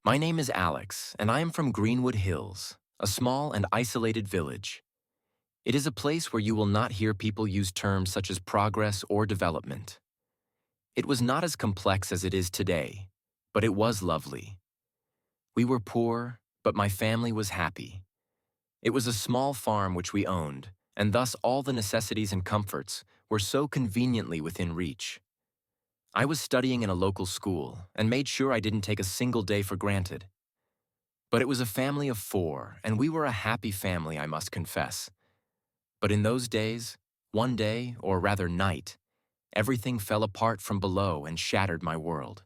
My name is Alex, and I am from Greenwood Hills, a small and isolated village. It is a place where you will not hear people use terms such as progress or development. It was not as complex as it is today, but it was lovely. We were poor, but my family was happy. It was a small farm which we owned, and thus all the necessities and comforts were so conveniently within reach. I was studying in a local school and made sure I didn't take a single day for granted. But it was a family of 4, and we were a happy family, I must confess. But in those days, one day, or rather night, everything fell apart from below and shattered my world.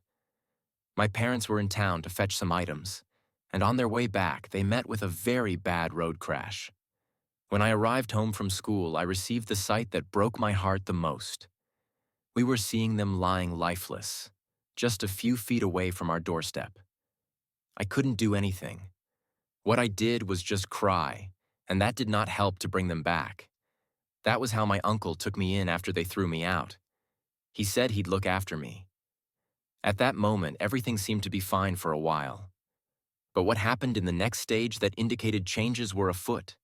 My parents were in town to fetch some items, and on their way back, they met with a very bad road crash. When I arrived home from school, I received the sight that broke my heart the most. We were seeing them lying lifeless, just a few feet away from our doorstep. I couldn't do anything. What I did was just cry, and that did not help to bring them back. That was how my uncle took me in after they threw me out. He said he'd look after me. At that moment, everything seemed to be fine for a while. But what happened in the next stage that indicated changes were afoot?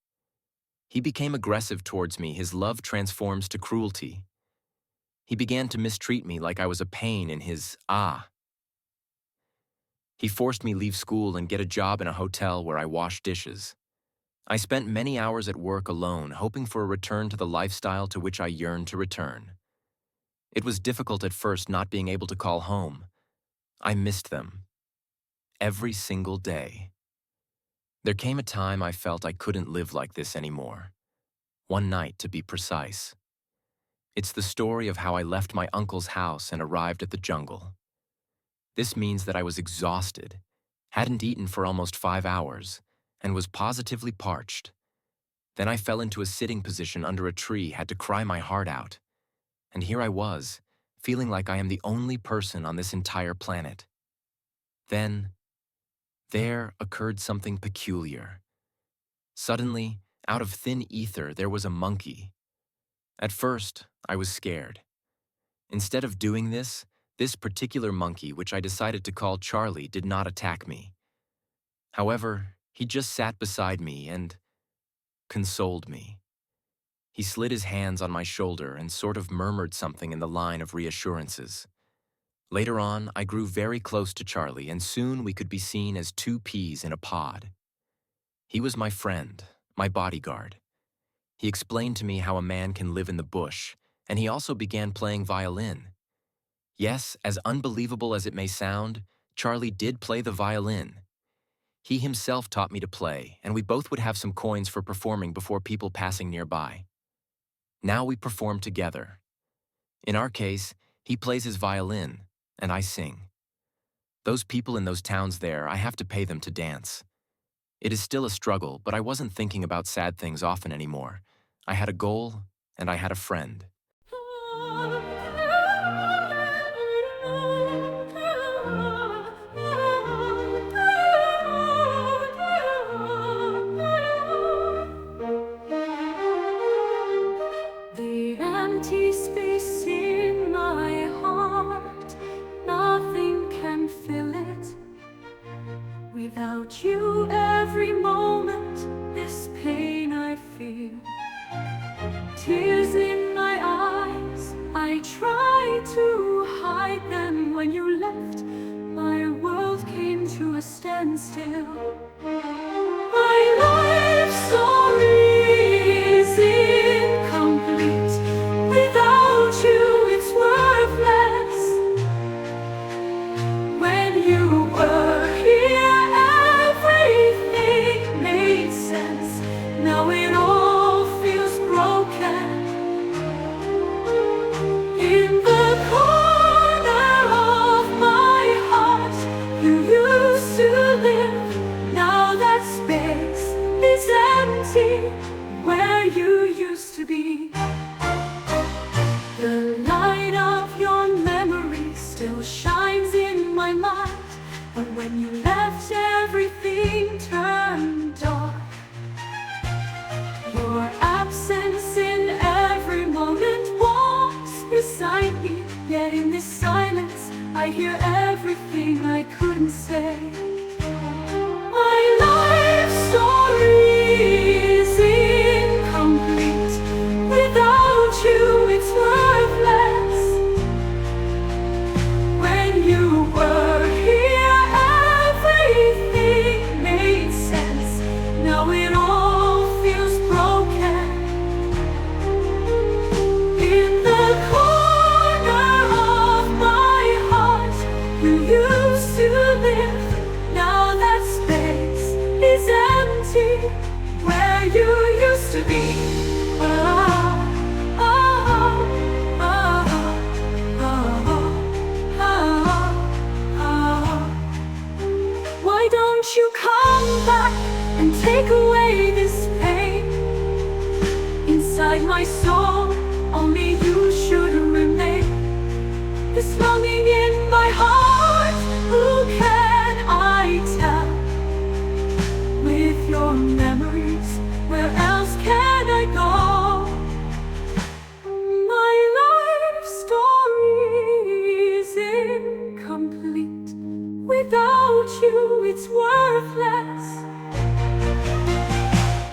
He became aggressive towards me. His love transforms to cruelty. He began to mistreat me like I was a pain in his He forced me leave school and get a job in a hotel where I washed dishes. I spent many hours at work alone, hoping for a return to the lifestyle to which I yearned to return. It was difficult at first not being able to call home. I missed them. Every single day. There came a time I felt I couldn't live like this anymore. One night, to be precise. It's the story of how I left my uncle's house and arrived at the jungle. This means that I was exhausted, hadn't eaten for almost 5 hours, and was positively parched. Then I fell into a sitting position under a tree, had to cry my heart out. And here I was, feeling like I am the only person on this entire planet. Then, there occurred something peculiar. Suddenly, out of thin ether, there was a monkey. At first, I was scared. Instead of doing this particular monkey, which I decided to call Charlie, did not attack me. However, he just sat beside me and consoled me. He slid his hands on my shoulder and sort of murmured something in the line of reassurances. Later on, I grew very close to Charlie, and soon we could be seen as 2 peas in a pod. He was my friend, my bodyguard. He explained to me how a man can live in the bush, and he also began playing violin. Yes, as unbelievable as it may sound, Charlie did play the violin. He himself taught me to play, and we both would have some coins for performing before people passing nearby. Now we perform together. In our case, he plays his violin, and I sing. Those people in those towns there, I have to pay them to dance. It is still a struggle, but I wasn't thinking about sad things often anymore. I had a goal, and I had a friend. The empty space in my heart, nothing can fill it. Without you, every moment, this pain I feel. Tears in my eyes, I try to hide them. When you left, my world came to a standstill. My life story is incomplete. Without you, it's worthless. When you were here, everything made sense. Now it all feels broken. In the corner of my heart, you used to live. Now that space is empty, where you used to be. The light of your memory still shines in my mind, but when you left, everything turned dark. Your absence in every moment walks beside me, yet in this silence I hear everything I couldn't say. story's incomplete. Without you, it's worthless. When you were here, everything made sense. Now it all feels broken. In the corner of my heart, you used to live. Now that space is empty, where you used to be. Ah, ah, ah, ah, ah, ah. Why don't you come back and take away this pain inside my soul? Only you should remain. This longing in my heart, who can I tell? With your memories, where else can I go? My life story's incomplete. Without you, it's worthless.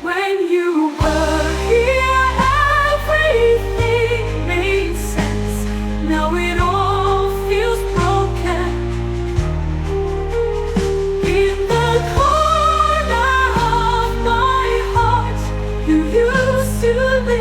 When you were here, everything made sense. Now it all feels broken. In the corner of my heart, you used to live.